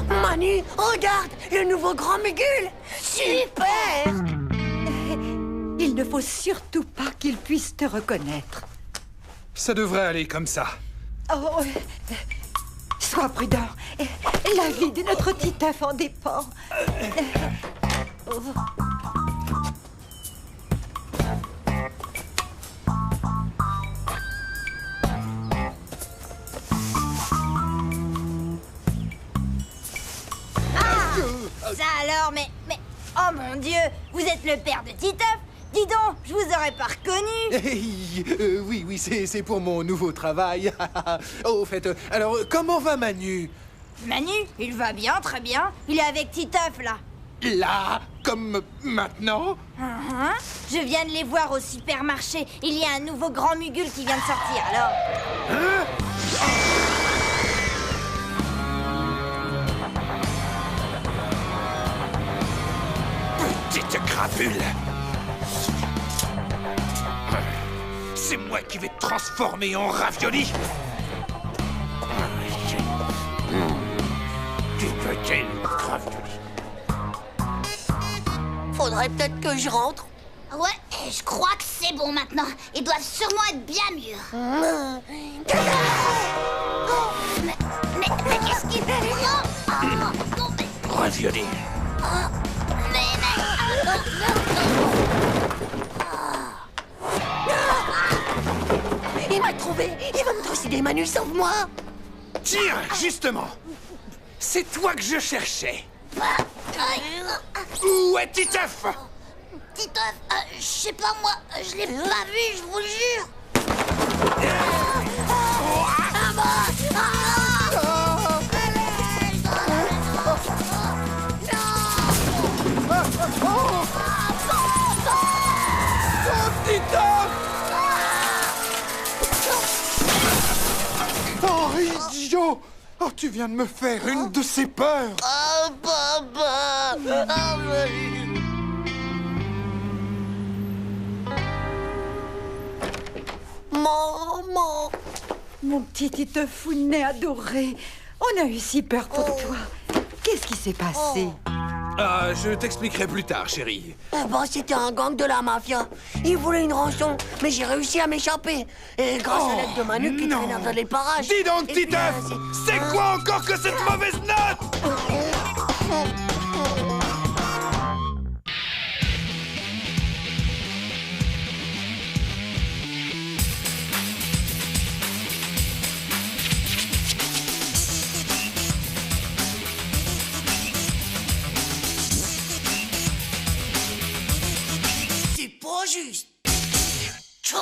A: Manu, regarde, le nouveau grand Mugul! Super!
C: Il ne faut surtout pas qu'il puisse te reconnaître.
B: Ça devrait aller comme ça.
C: Oh, sois prudent. La vie de notre Titeuf en dépend.
H: Ça alors, mais... Oh mon Dieu, vous êtes le père de Titeuf? Dis donc, je vous aurais pas reconnu.
B: Hey, oui, c'est pour mon nouveau travail. Au fait, alors, comment va Manu?
H: Manu, il va bien, très bien. Il est avec Titeuf, là.
B: Là? Comme maintenant?
H: Je viens de les voir au supermarché. Il y a un nouveau grand mugule qui vient de sortir, alors...
B: Petite crapule! C'est moi qui vais te transformer en ravioli! Tu petite ravioli!
A: Faudrait peut-être que je rentre.
K: Ouais, je crois que c'est bon maintenant. Ils doivent sûrement être bien mûrs. Mais qu'est-ce qu'il fait? Non,
B: Ravioli!
A: Il m'a trouvé. Il va me trucider, Manu, sauve-moi.
B: Tiens, justement, c'est toi que je cherchais. Où est Titeuf?
K: Titeuf, je sais pas moi, je l'ai pas vu, je vous le jure.
B: Oh, idiot! Oh, tu viens de me faire une de ces peurs!
A: Oh, papa! Maman!
C: Mon petit Titeufounet adoré, on a eu si peur pour toi. Qu'est-ce qui s'est passé?
B: Ah, je t'expliquerai plus tard, chérie.
A: C'était un gang de la mafia. Ils voulaient une rançon, mais j'ai réussi à m'échapper. Et grâce à l'aide de Manu qui traînait dans les parages.
B: Dis donc, Titeuf! C'est quoi encore que cette mauvaise note?
A: Pas juste. Tchou.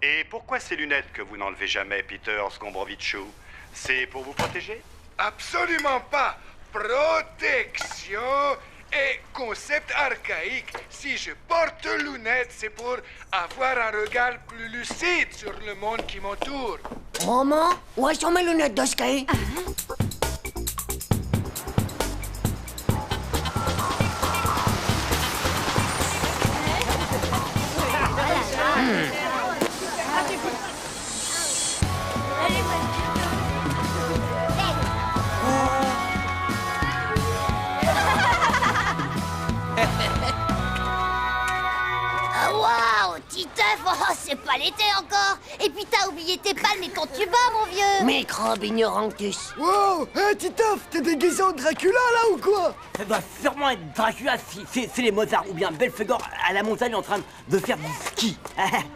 L: Et pourquoi ces lunettes que vous n'enlevez jamais, Peter Scombrovichou? C'est pour vous protéger?
R: Absolument pas. Protection et concept archaïque. Si je porte lunettes, c'est pour avoir un regard plus lucide sur le monde qui m'entoure.
A: Maman, où sont mes lunettes de ski?
K: Waouh, Titeuf, oh, c'est pas l'été encore. Et puis t'as oublié tes palmes et ton tuba, mon vieux.
A: Microbe ignorantus.
I: Wow, hey, Titeuf, t'es déguisé en Dracula là ou quoi?
J: Ça doit sûrement être Dracula, c'est les Mozart ou bien Belphégor à la montagne en train de faire du ski.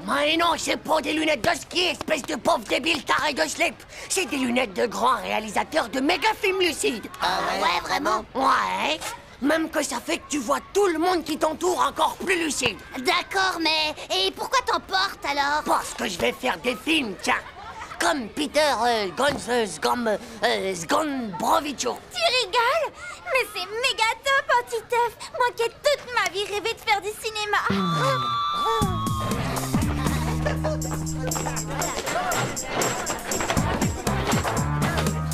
A: Mais non, c'est pas des lunettes de ski, espèce de pauvre débile taré de slip. C'est des lunettes de grands réalisateurs de méga films lucides.
K: Ouais, vraiment?
A: Ouais. Même que ça fait que tu vois tout le monde qui t'entoure encore plus lucide.
K: D'accord, mais... Et pourquoi t'en portes alors?
A: Parce que je vais faire des films, tiens. Comme Peter Scombrovichou.
K: Tu rigoles? Mais c'est méga top, hein, Titeuf. Moi qui ai toute ma vie rêvé de faire du cinéma.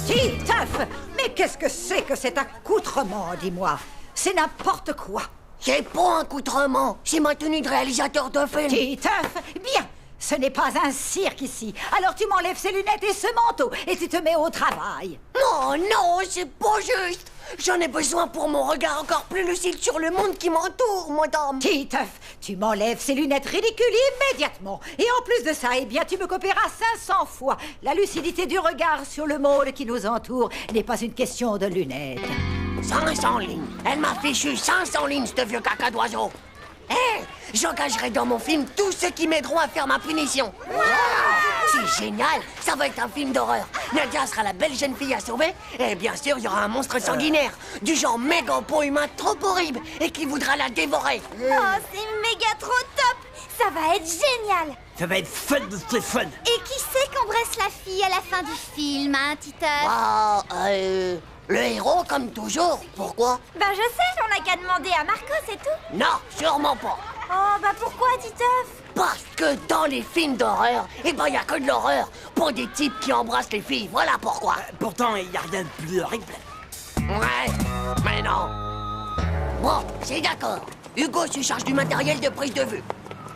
C: Titeuf! Mais qu'est-ce que c'est que cet accoutrement, dis-moi? C'est n'importe quoi.
A: C'est pas un accoutrement, c'est ma tenue de réalisateur de film.
C: Titeuf, bien. Ce n'est pas un cirque ici. Alors tu m'enlèves ces lunettes et ce manteau et tu te mets au travail.
A: Non, non, c'est pas juste. J'en ai besoin pour mon regard encore plus lucide sur le monde qui m'entoure, madame.
C: Titeuf, tu m'enlèves ces lunettes ridicules immédiatement. Et en plus de ça, eh bien, tu me copieras 500 fois. La lucidité du regard sur le monde qui nous entoure n'est pas une question de lunettes.
A: 500 lignes. Elle m'a fichu 500 lignes, ce vieux caca d'oiseau. Hé, j'engagerai dans mon film tous ceux qui m'aideront à faire ma punition. Wow, c'est génial, ça va être un film d'horreur. Nadia sera la belle jeune fille à sauver. Et bien sûr, il y aura un monstre sanguinaire, du genre méga pot humain trop horrible et qui voudra la dévorer.
K: Oh, c'est méga trop top. Ça va être génial.
J: Ça va être fun de ce fun.
K: Et qui c'est qu'embrasse la fille à la fin du film, hein, Titeuf?
A: Le héros, comme toujours. Pourquoi?
K: Bah je sais, on n'a qu'à demander à Marco, c'est tout.
A: Non, sûrement pas.
K: Oh, bah pourquoi, Titeuf?
A: Parce que dans les films d'horreur, eh ben, y a que de l'horreur pour des types qui embrassent les filles. Voilà pourquoi.
J: Pourtant, il n'y a rien de plus horrible.
A: Ouais, mais non. Bon, c'est d'accord. Hugo se charge du matériel de prise de vue.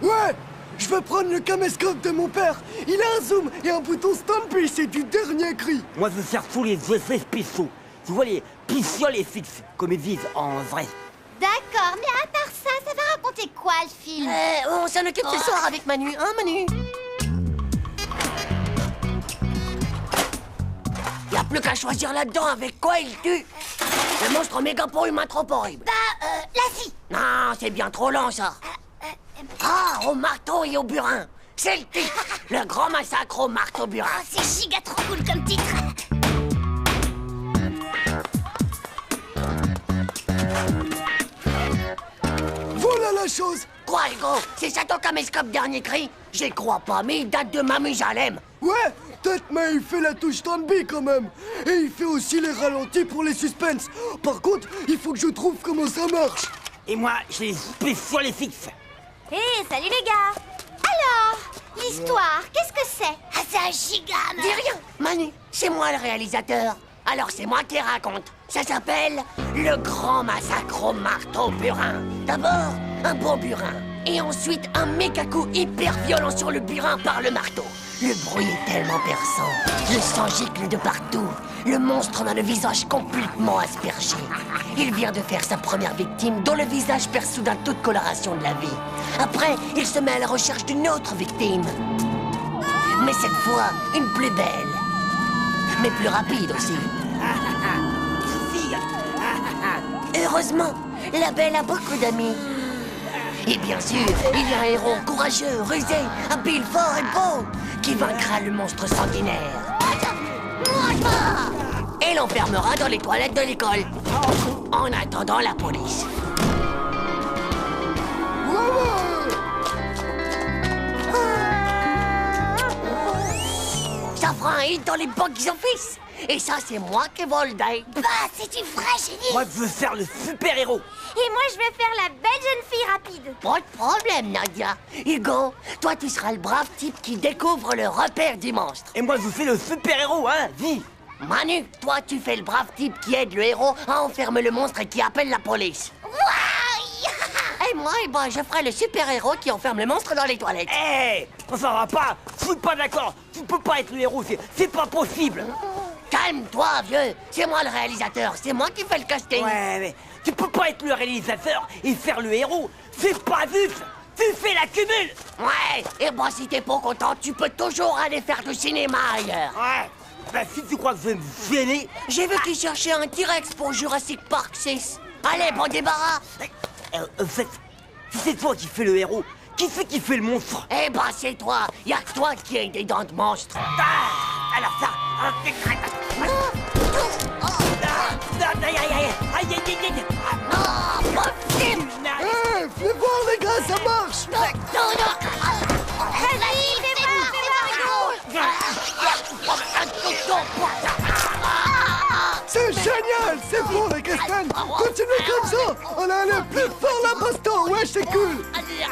I: Ouais, je vais prendre le caméscope de mon père. Il a un zoom et un bouton Stampy, c'est du dernier cri.
J: Moi, je veux faire tous les effets spéciaux. Tu vois, les pistioles et fixes, comme ils disent en vrai.
K: D'accord, mais à part ça, ça va raconter quoi, le film?
A: On s'en occupe ce soir avec Manu, hein, Manu? Y a plus qu'à choisir là-dedans avec quoi il tue. Le monstre méga pot humain trop horrible.
K: La fille.
A: Non, c'est bien trop lent, ça. Au marteau et au burin. C'est le titre. Le grand massacre au marteau burin.
K: Oh, c'est giga trop cool comme titre.
I: Voilà la chose.
A: Quoi, Hugo? C'est ça ton caméscope dernier cri? J'y crois pas, mais il date de Mamie-Jalem.
I: Ouais, peut-être, mais il fait la touche Stanby quand même. Et il fait aussi les ralentis pour les suspens. Par contre, il faut que je trouve comment ça marche.
J: Et moi, j'ai les spéciales et fixes.
K: Hé, salut les gars. Alors, l'histoire, qu'est-ce que c'est? Ah, c'est un gigame.
A: Dis rien, Manu, c'est moi le réalisateur. Alors c'est moi qui raconte. Ça s'appelle Le Grand Massacre au Marteau Burin. D'abord, un bon burin. Et ensuite, un méga coup hyper violent sur le burin par le marteau. Le bruit est tellement perçant. Le sang gicle de partout. Le monstre a le visage complètement aspergé. Il vient de faire sa première victime, dont le visage perd soudain toute coloration de la vie. Après, il se met à la recherche d'une autre victime. Mais cette fois, une plus belle. Mais plus rapide aussi. Heureusement, la belle a beaucoup d'amis. Et bien sûr, il y a un héros courageux, rusé, habile, fort et beau, qui vaincra le monstre sanguinaire. Et l'enfermera dans les toilettes de l'école. En attendant la police. Ça fera un hit dans les box-office. Et ça, c'est moi qui vole d'aide.
K: Bah, c'est une vraie génie.
J: Moi, je veux faire le super-héros.
K: Et moi, je vais faire la belle jeune fille rapide.
A: Pas de problème, Nadia. Hugo, toi, tu seras le brave type qui découvre le repère du monstre.
J: Et moi, je fais le super-héros, hein, dis.
A: Manu, toi, tu fais le brave type qui aide le héros à enfermer le monstre et qui appelle la police. Et moi, ben, je ferai le super-héros qui enferme le monstre dans les toilettes.
J: Hé, ça va pas. Je suis pas d'accord. Tu peux pas être le héros, c'est pas possible.
A: Calme-toi, vieux. C'est moi le réalisateur. C'est moi qui fais le casting.
J: Ouais, mais tu peux pas être le réalisateur et faire le héros. C'est pas juste. Tu fais la cumule.
A: Ouais, et bon, si t'es pas content, tu peux toujours aller faire du cinéma ailleurs.
J: Ouais. Bah, si tu crois que je vais me gêner...
A: J'ai vu qu'ils cherchaient un T-Rex pour Jurassic Park 6. Allez, bon débarras.
J: En fait, si c'est toi qui fais le héros, qui c'est qui fait le monstre?
A: Eh ben, c'est toi. Y'a que toi qui as des dents de monstre.
J: Alors ça...
I: Fais voir les gars, ça marche. C'est génial, c'est bon les Castagne. Continuez comme ça. On a aller plus fort la baston, ouais, c'est cool.
K: Vas-y,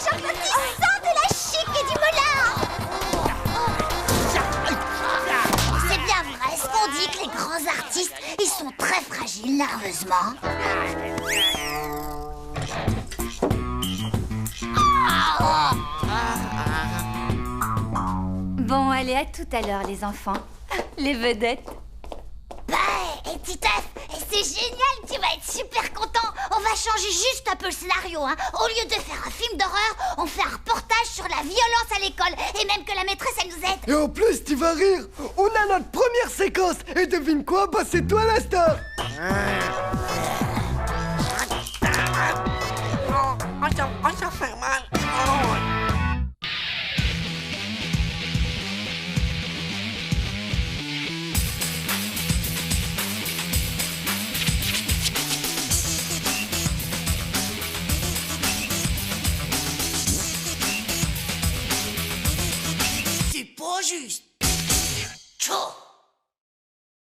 K: Jean-Claude, sors de la chic et du molar. C'est bien vrai ce qu'on dit que les grands artistes, ils sont très fragiles nerveusement.
O: Bon, allez, à tout à l'heure, les enfants. Les vedettes.
K: Bah, et Titeuf, c'est génial, tu vas être super content. On va changer juste un peu le scénario, hein. Au lieu de faire un film d'horreur, on fait un reportage sur la violence à l'école. Et même que la maîtresse, elle nous aide.
I: Et en plus, tu vas rire. On a notre première séquence. Et devine quoi? Bah, c'est toi la star.
J: Ça fait mal.
A: C'est pas juste. Tchou.